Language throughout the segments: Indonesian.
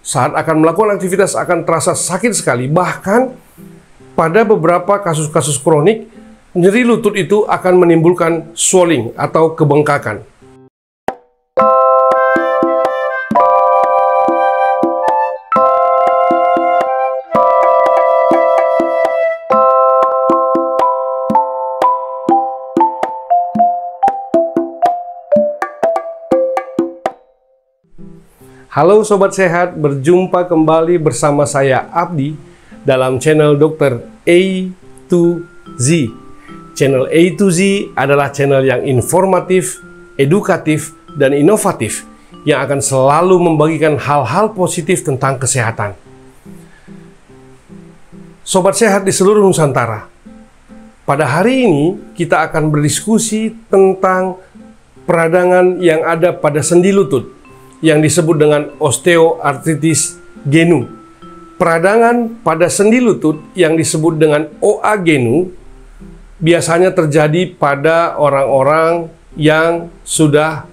saat akan melakukan aktivitas akan terasa sakit sekali. Bahkan pada beberapa kasus-kasus kronik, nyeri lutut itu akan menimbulkan swelling atau kebengkakan. Halo Sobat Sehat, berjumpa kembali bersama saya Abdi dalam channel Dr. A to Z. Channel A to Z adalah channel yang informatif, edukatif, dan inovatif yang akan selalu membagikan hal-hal positif tentang kesehatan. Sobat Sehat di seluruh Nusantara, pada hari ini kita akan berdiskusi tentang peradangan yang ada pada sendi lutut yang disebut dengan osteoartritis genu. Peradangan pada sendi lutut yang disebut dengan OA genu biasanya terjadi pada orang-orang yang sudah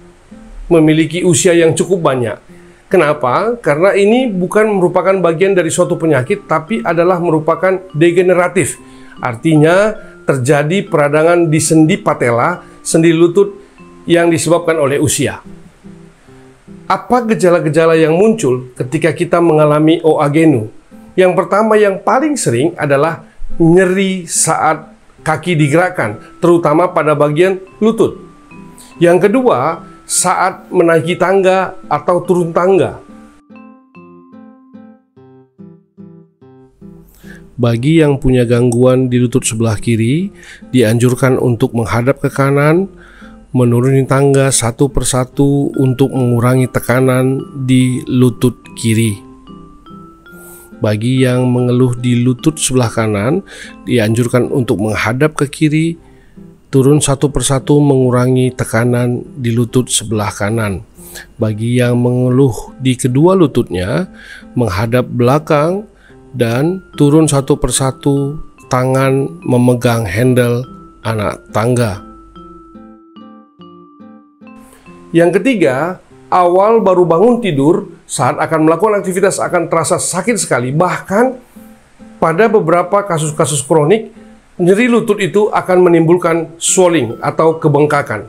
memiliki usia yang cukup banyak. Kenapa? Karena ini bukan merupakan bagian dari suatu penyakit, tapi adalah merupakan degeneratif. Artinya terjadi peradangan di sendi patella, sendi lutut yang disebabkan oleh usia. Apa gejala-gejala yang muncul ketika kita mengalami OA genu? Yang pertama yang paling sering adalah nyeri saat kaki digerakkan, terutama pada bagian lutut. Yang kedua, saat menaiki tangga atau turun tangga. Bagi yang punya gangguan di lutut sebelah kiri, dianjurkan untuk menghadap ke kanan, menuruni tangga satu persatu untuk mengurangi tekanan di lutut kiri. Bagi yang mengeluh di lutut sebelah kanan, dianjurkan untuk menghadap ke kiri, turun satu persatu mengurangi tekanan di lutut sebelah kanan. Bagi yang mengeluh di kedua lututnya, menghadap belakang dan turun satu persatu tangan memegang handle anak tangga. Yang ketiga, awal baru bangun tidur saat akan melakukan aktivitas akan terasa sakit sekali. Bahkan pada beberapa kasus-kasus kronik, nyeri lutut itu akan menimbulkan swelling atau kebengkakan.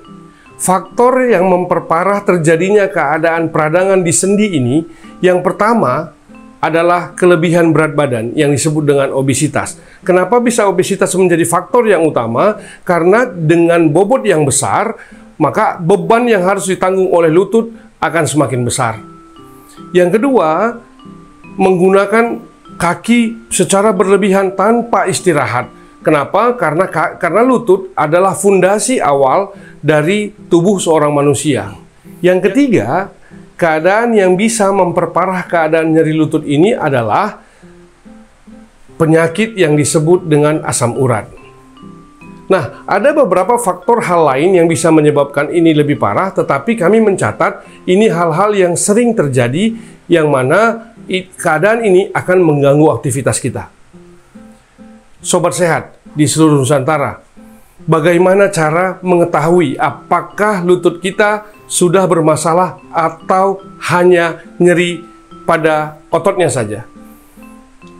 Faktor yang memperparah terjadinya keadaan peradangan di sendi ini, yang pertama adalah kelebihan berat badan yang disebut dengan obesitas. Kenapa bisa obesitas menjadi faktor yang utama? Karena dengan bobot yang besar, maka beban yang harus ditanggung oleh lutut akan semakin besar. Yang kedua, menggunakan kaki secara berlebihan tanpa istirahat. Kenapa? Karena lutut adalah fondasi awal dari tubuh seorang manusia. Yang ketiga, keadaan yang bisa memperparah keadaan nyeri lutut ini adalah penyakit yang disebut dengan asam urat. Nah, ada beberapa faktor hal lain yang bisa menyebabkan ini lebih parah, tetapi kami mencatat ini hal-hal yang sering terjadi, yang mana keadaan ini akan mengganggu aktivitas kita. Sobat Sehat di seluruh Nusantara, bagaimana cara mengetahui apakah lutut kita sudah bermasalah atau hanya nyeri pada ototnya saja?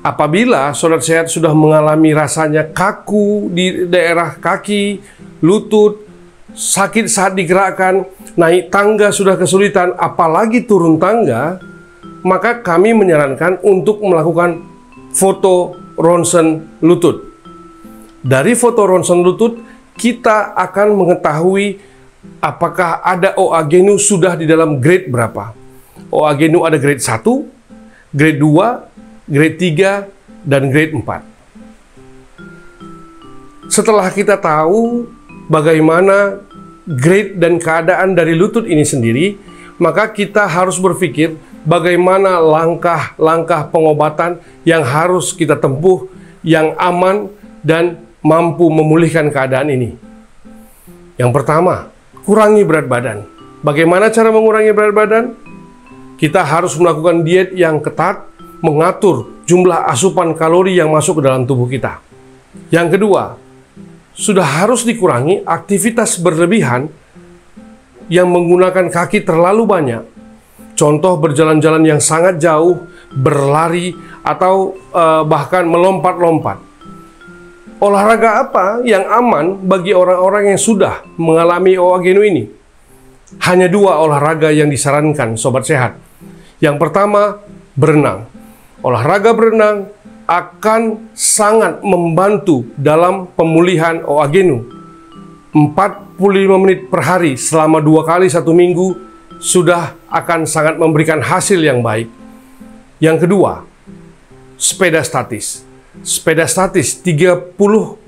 Apabila Sobat Sehat sudah mengalami rasanya kaku di daerah kaki, lutut, sakit saat digerakkan, naik tangga sudah kesulitan, apalagi turun tangga, maka kami menyarankan untuk melakukan foto ronsen lutut. Dari foto ronsen lutut, kita akan mengetahui apakah ada OA genu sudah di dalam grade berapa. OA genu ada grade 1, grade 2, grade 3, dan grade 4. Setelah kita tahu bagaimana grade dan keadaan dari lutut ini sendiri, maka kita harus berpikir bagaimana langkah-langkah pengobatan yang harus kita tempuh yang aman dan mampu memulihkan keadaan ini. Yang pertama, kurangi berat badan. Bagaimana cara mengurangi berat badan? Kita harus melakukan diet yang ketat, mengatur jumlah asupan kalori yang masuk ke dalam tubuh kita. Yang kedua, sudah harus dikurangi aktivitas berlebihan yang menggunakan kaki terlalu banyak. Contoh berjalan-jalan yang sangat jauh berlari, atau bahkan melompat-lompat. Olahraga apa yang aman bagi orang-orang yang sudah mengalami OA Genu ini? Hanya dua olahraga yang disarankan sobat sehat. Yang pertama, berenang. Olahraga berenang akan sangat membantu dalam pemulihan OA Genu. 45 menit per hari selama 2 kali 1 minggu sudah akan sangat memberikan hasil yang baik. Yang kedua, sepeda statis. Sepeda statis 30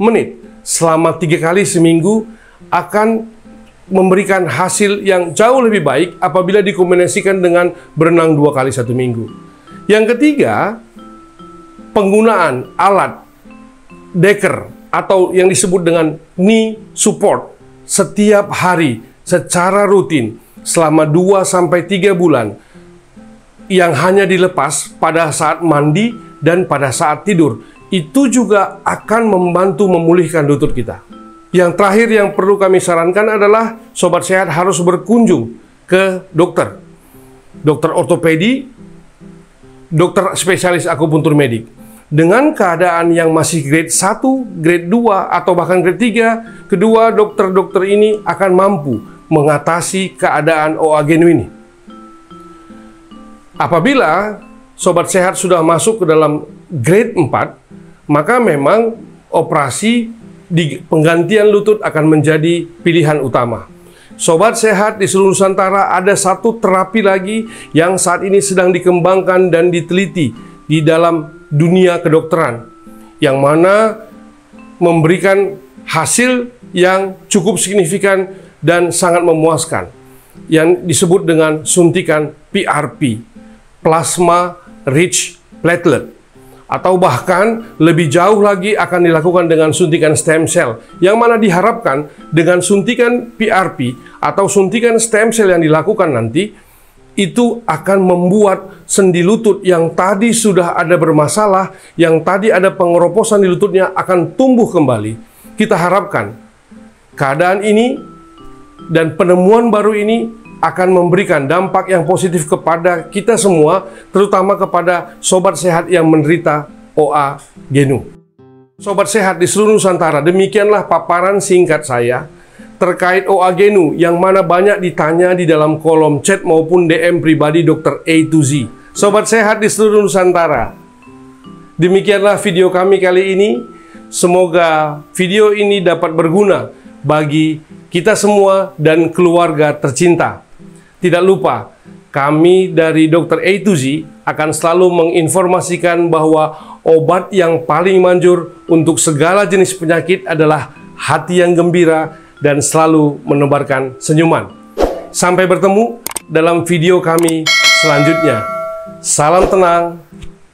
menit selama 3 kali seminggu akan memberikan hasil yang jauh lebih baik apabila dikombinasikan dengan berenang 2 kali 1 minggu. Yang ketiga, penggunaan alat Decker atau yang disebut dengan knee support setiap hari secara rutin selama 2-3 bulan yang hanya dilepas pada saat mandi dan pada saat tidur. Itu juga akan membantu memulihkan lutut kita. Yang terakhir yang perlu kami sarankan adalah sobat sehat harus berkunjung ke dokter. Dokter ortopedi, dokter spesialis akupuntur medik. Dengan keadaan yang masih grade 1, grade 2, atau bahkan grade 3, kedua dokter-dokter ini akan mampu mengatasi keadaan OA Genu ini. Apabila sobat sehat sudah masuk ke dalam grade 4, maka memang operasi di penggantian lutut akan menjadi pilihan utama. Sobat sehat di seluruh Nusantara, ada satu terapi lagi yang saat ini sedang dikembangkan dan diteliti di dalam dunia kedokteran, yang mana memberikan hasil yang cukup signifikan dan sangat memuaskan, yang disebut dengan suntikan PRP, Plasma Rich Platelet. Atau bahkan lebih jauh lagi akan dilakukan dengan suntikan stem cell, yang mana diharapkan dengan suntikan PRP atau suntikan stem cell yang dilakukan nanti, itu akan membuat sendi lutut yang tadi sudah ada bermasalah, yang tadi ada pengeroposan di lututnya akan tumbuh kembali. Kita harapkan keadaan ini dan penemuan baru ini akan memberikan dampak yang positif kepada kita semua, terutama kepada sobat sehat yang menderita OA Genu. Sobat sehat di seluruh Nusantara, demikianlah paparan singkat saya terkait OA Genu yang mana banyak ditanya di dalam kolom chat maupun DM pribadi Dr. A to Z. Sobat sehat di seluruh Nusantara, demikianlah video kami kali ini. Semoga video ini dapat berguna bagi kita semua dan keluarga tercinta. Tidak lupa, kami dari Dr. A to Z akan selalu menginformasikan bahwa obat yang paling manjur untuk segala jenis penyakit adalah hati yang gembira dan selalu menebarkan senyuman. Sampai bertemu dalam video kami selanjutnya. Salam tenang,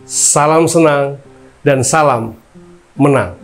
salam senang, dan salam menang.